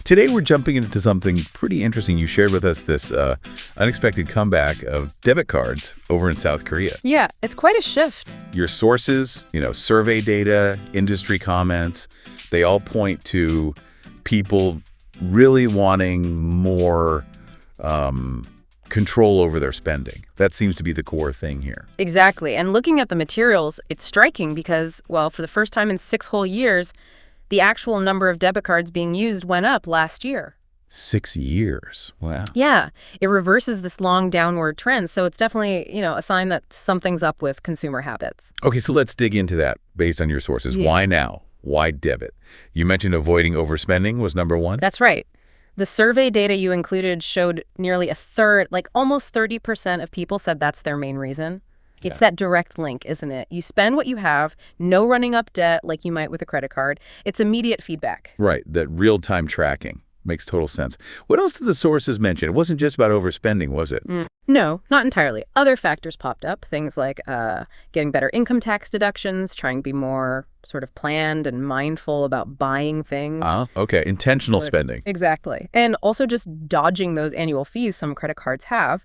Today we're jumping into something pretty interesting. You shared with us this unexpected comeback of debit cards over in South Korea. Yeah, it's quite a shift. Your sources, survey data, industry comments, they all point to people really wanting more control over their spending. That seems to be the core thing here. Exactly. And looking at the materials, it's striking because, well, for the first time in 6 whole years, the actual number of debit cards being used went up last year. 6 years. Wow. Yeah, it reverses this long downward trend. So it's definitely, a sign that something's up with consumer habits. Okay, so let's dig into that based on your sources. Yeah. Why now? Why debit? You mentioned avoiding overspending was number one? That's right. The survey data you included showed nearly a third, like almost 30% of people said that's their main reason. It's that direct link, isn't it? You spend what you have, no running up debt like you might with a credit card. It's immediate feedback. Right, that real-time tracking. Makes total sense. What else did the sources mention? It wasn't just about overspending, was it? No, not entirely. Other factors popped up, things like getting better income tax deductions, trying to be more sort of planned and mindful about buying things. Okay, intentional spending. Exactly. And also just dodging those annual fees some credit cards have.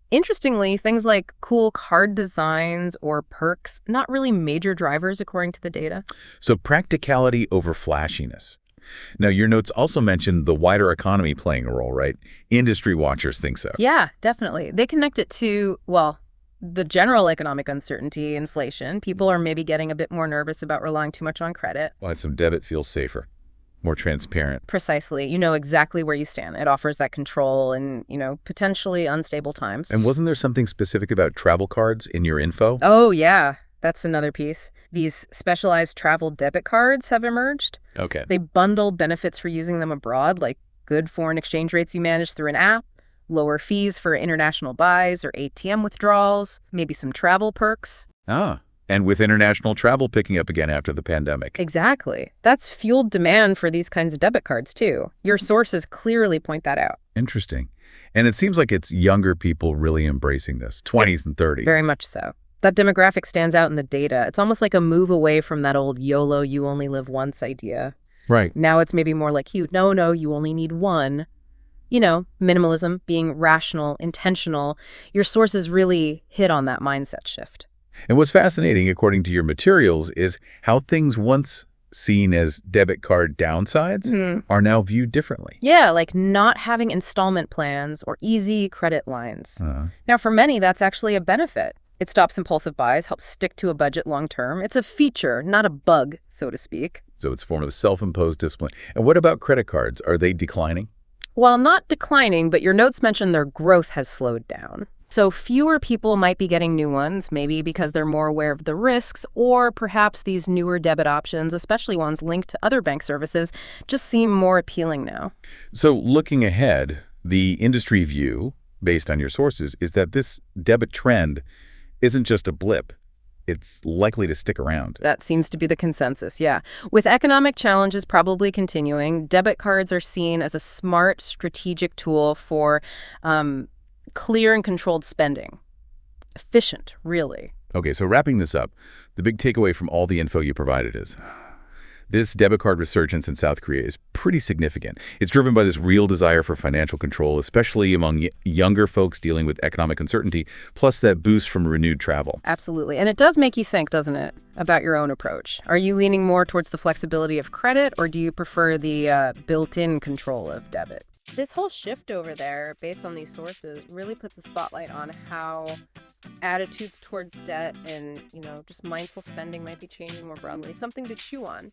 Interestingly, things like cool card designs or perks, not really major drivers according to the data. So practicality over flashiness. Now, your notes also mentioned the wider economy playing a role, right? Industry watchers think so. Yeah, definitely. They connect it to, well, the general economic uncertainty, inflation. People are maybe getting a bit more nervous about relying too much on credit. Why some debit feels safer, more transparent. Precisely. You know exactly where you stand. It offers that control in, potentially unstable times. And wasn't there something specific about travel cards in your info? Oh, yeah. That's another piece. These specialized travel debit cards have emerged. Okay. They bundle benefits for using them abroad, like good foreign exchange rates you manage through an app, lower fees for international buys or ATM withdrawals, maybe some travel perks. And with international travel picking up again after the pandemic. Exactly. That's fueled demand for these kinds of debit cards, too. Your sources clearly point that out. Interesting. And it seems like it's younger people really embracing this, 20s and 30s. Very much so. That demographic stands out in the data. It's almost like a move away from that old YOLO, you only live once idea. Right. Now it's maybe more like you only need one. Minimalism, being rational, intentional. Your sources really hit on that mindset shift. And what's fascinating, according to your materials, is how things once seen as debit card downsides are now viewed differently. Yeah, like not having installment plans or easy credit lines. Now, for many, that's actually a benefit. It stops impulsive buys, helps stick to a budget long term. It's a feature, not a bug, so to speak. So it's a form of self-imposed discipline. And what about credit cards? Are they declining? Well, not declining, but your notes mention their growth has slowed down. So fewer people might be getting new ones, maybe because they're more aware of the risks, or perhaps these newer debit options, especially ones linked to other bank services, just seem more appealing now. So looking ahead, the industry view, based on your sources, is that this debit trend isn't just a blip. It's likely to stick around. That seems to be the consensus, yeah. With economic challenges probably continuing, debit cards are seen as a smart, strategic tool for clear and controlled spending. Efficient, really. Okay, so wrapping this up, the big takeaway from all the info you provided is this debit card resurgence in South Korea is pretty significant. It's driven by this real desire for financial control, especially among younger folks dealing with economic uncertainty, plus that boost from renewed travel. Absolutely. And it does make you think, doesn't it, about your own approach? Are you leaning more towards the flexibility of credit, or do you prefer the built-in control of debit? This whole shift over there, based on these sources, really puts a spotlight on how attitudes towards debt and, just mindful spending might be changing more broadly. Something to chew on.